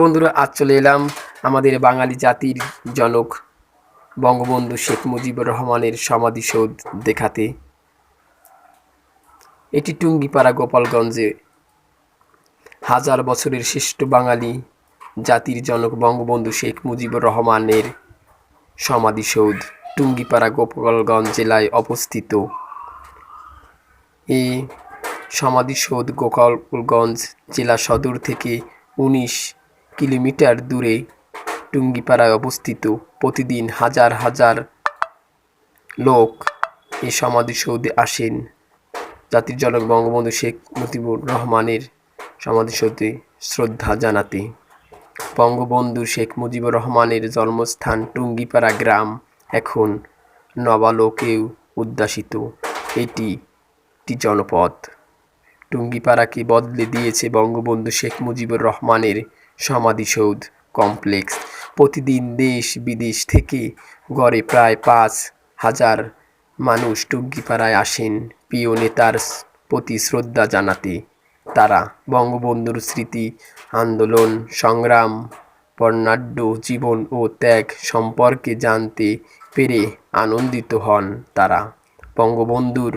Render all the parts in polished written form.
বন্ধুরা, আজ চলে এলাম আমাদের বাঙালি জাতির জনক বঙ্গবন্ধু শেখ মুজিবুর রহমানের সমাধিসৌধ দেখাতে। এটি টুঙ্গিপাড়া, গোপালগঞ্জে। হাজার বছরের শ্রেষ্ঠ বাঙালি জাতির জনক বঙ্গবন্ধু শেখ মুজিবুর রহমানের সমাধিসৌধ টুঙ্গিপাড়া, গোপালগঞ্জ জেলায় অবস্থিত। এই সমাধিসৌধ গোপালগঞ্জ জেলা সদর থেকে 19 কিলোমিটার দূরে টুঙ্গিপাড়ায় অবস্থিত। প্রতিদিন হাজার হাজার লোক এই সমাধিসৌধে আসেন জাতির জনক বঙ্গবন্ধু শেখ মুজিবুর রহমানের সমাধিসৌধে শ্রদ্ধা জানাতে। বঙ্গবন্ধু শেখ মুজিবুর রহমানের জন্মস্থান টুঙ্গিপাড়া গ্রাম এখন নবালোকেও উদ্যাসিত। এটি একটি জনপদ। টুঙ্গিপাড়াকে বদলে দিয়েছে বঙ্গবন্ধু শেখ মুজিবুর রহমানের সমাধিসৌধ কমপ্লেক্স। প্রতিদিন দেশ বিদেশ থেকে গড়ে প্রায় 5,000 মানুষ টুঙ্গিপাড়ায় আসেন প্রিয় নেতার প্রতি শ্রদ্ধা জানাতে। তারা বঙ্গবন্ধুর স্মৃতি, আন্দোলন সংগ্রাম, বর্ণাঢ্য জীবন ও ত্যাগ সম্পর্কে জানতে পেরে আনন্দিত হন। তারা বঙ্গবন্ধুর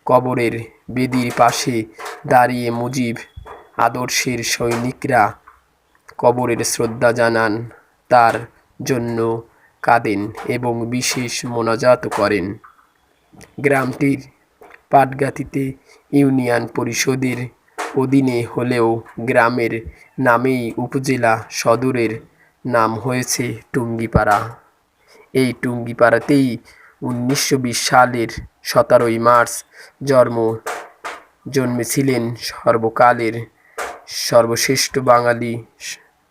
কবরের বেদির পাশে দাঁড়িয়ে মুজিব আদর্শের সৈনিকরা কবরের শ্রদ্ধা জানান, তার জন্য কাঁদেন এবং বিশেষ মোনাজাত করেন। গ্রামটির পাটগাতিতে ইউনিয়ন পরিষদের অধীনে হলেও গ্রামের নামেই উপজেলা সদরের নাম হয়েছে টুঙ্গিপাড়া। এই টুঙ্গিপাড়াতেই 1920 সালের 17 মার্চ জন্মেছিলেন সর্বকালের সর্বশ্রেষ্ঠ বাঙালি,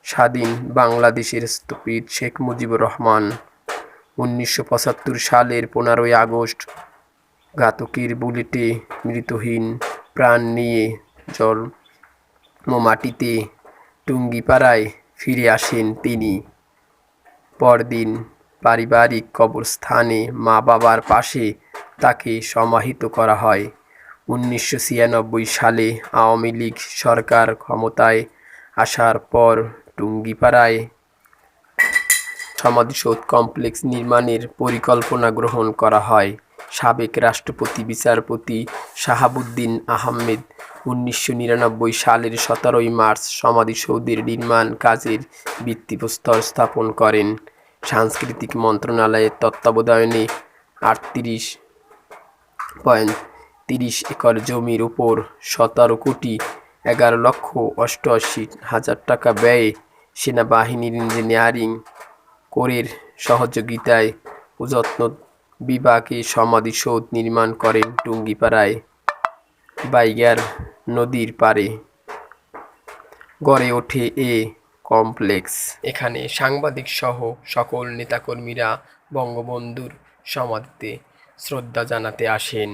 স্বাধীন বাংলাদেশের স্থপতি শেখ মুজিবুর রহমান। 1975 সালের 15 আগস্ট ঘাতকের বুলেটে মৃতহীন প্রাণ নিয়ে জন্মমাটিতে টুঙ্গিপাড়ায় ফিরে আসেন তিনি। পরদিন পারিবারিক কবরস্থানে মা বাবার পাশে তাকে সমাহিত করা হয়। 1996 সালে আওয়ামী লীগ সরকার ক্ষমতায় আসার পর টুঙ্গিপাড়ায় সমাধিসৌধ কমপ্লেক্স নির্মাণের পরিকল্পনা গ্রহণ করা হয়। সাবেক রাষ্ট্রপতি বিচারপতি শাহাবুদ্দিন আহমেদ 1999 সালের 17 মার্চ সমাধিসৌধের নির্মাণ কাজের ভিত্তিপ্রস্তর স্থাপন করেন। সাংস্কৃতিক মন্ত্রণালয়ের তত্ত্বাবধানে 38.30 একর জমির উপর 17,11,88,000 টাকা ব্যয়ে সেনাবাহিনীর ইঞ্জিনিয়ারিং কোরের সহযোগিতায় প্রত্নতত্ত্ব বিভাগে সমাধিসৌধ নির্মাণ করেন। টুঙ্গিপাড়ায় বাইগার নদীর পাড়ে গড়ে ওঠে এ কমপ্লেক্স। এখানে সাংবাদিক সহ সকল নেতাকর্মীরা বঙ্গবন্ধুর সমাধিতে শ্রদ্ধা জানাতে আসেন।